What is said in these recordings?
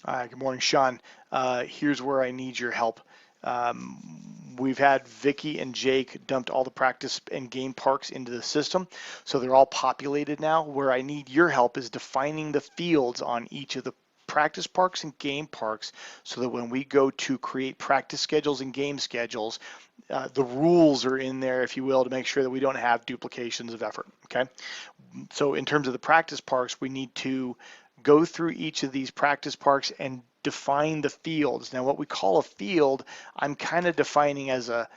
Hi, good morning, Sean. Here's where I need your help. We've had Vicky and Jake dumped all the practice and game parks into the system, so they're all populated now. Where I need your help is defining the fields on each of the practice parks and game parks so that when we go to create practice schedules and game schedules, the rules are in there, if you will, to make sure that we don't have duplications of effort. Okay. So in terms of the practice parks, we need to go through each of these practice parks and define the fields. Now, what we call a field, I'm kind of defining as a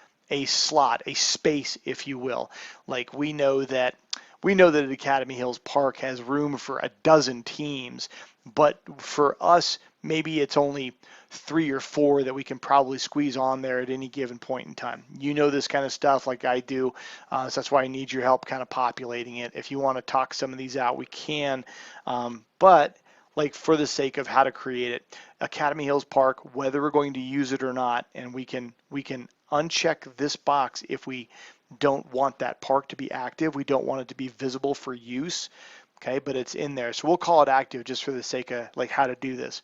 slot, a space, if you will. Like we know that Academy Hills Park has room for a dozen teams, but for us, maybe it's only 3 or 4 that we can probably squeeze on there at any given point in time. You know this kind of stuff like I do, so that's why I need your help kind of populating it. If you want to talk some of these out, we can, but like for the sake of how to create it, Academy Hills Park, whether we're going to use it or not, and we can uncheck this box if we don't want that park to be active. We don't want it to be visible for use. Okay, but it's in there. So we'll call it active just for the sake of like how to do this.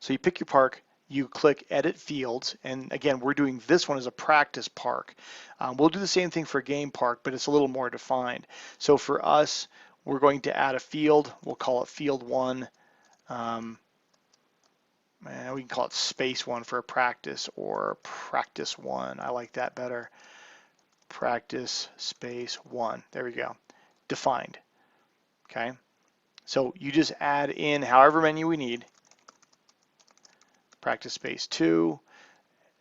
So you pick your park, you click edit fields, and again, we're doing this one as a practice park. We'll do the same thing for game park, but it's a little more defined. So for us, we're going to add a field. We'll call it field 1. Um, we can call it space 1 for a practice or practice 1. I like that better. Practice space 1. There we go. Defined. Okay. So you just add in however many we need. Practice space 2.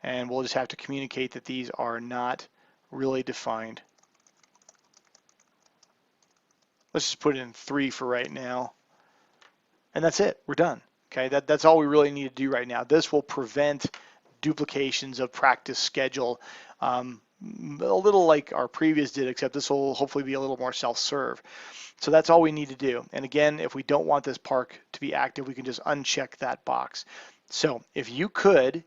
And we'll just have to communicate that these are not really defined. Let's just put in 3 for right now. And that's it. We're done. Okay, that's all we really need to do right now. This will prevent duplications of practice schedule, a little like our previous did, except this will hopefully be a little more self-serve. So that's all we need to do. And again, if we don't want this park to be active, we can just uncheck that box. So if you could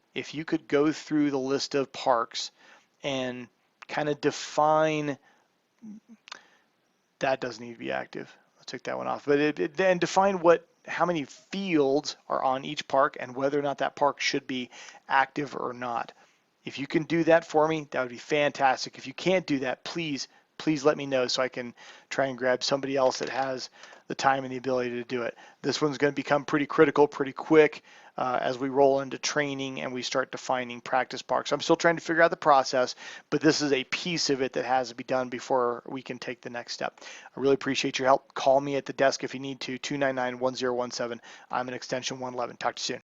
go through the list of parks and kind of define, that doesn't need to be active. Let's take that one off. But then define how many fields are on each park and whether or not that park should be active or not. If you can do that for me, that would be fantastic. If you can't do that, please let me know so I can try and grab somebody else that has the time and the ability to do it. This one's going to become pretty critical pretty quick as we roll into training and we start defining practice parks. I'm still trying to figure out the process, but this is a piece of it that has to be done before we can take the next step. I really appreciate your help. Call me at the desk if you need to, 299-1017. I'm an extension 111. Talk to you soon.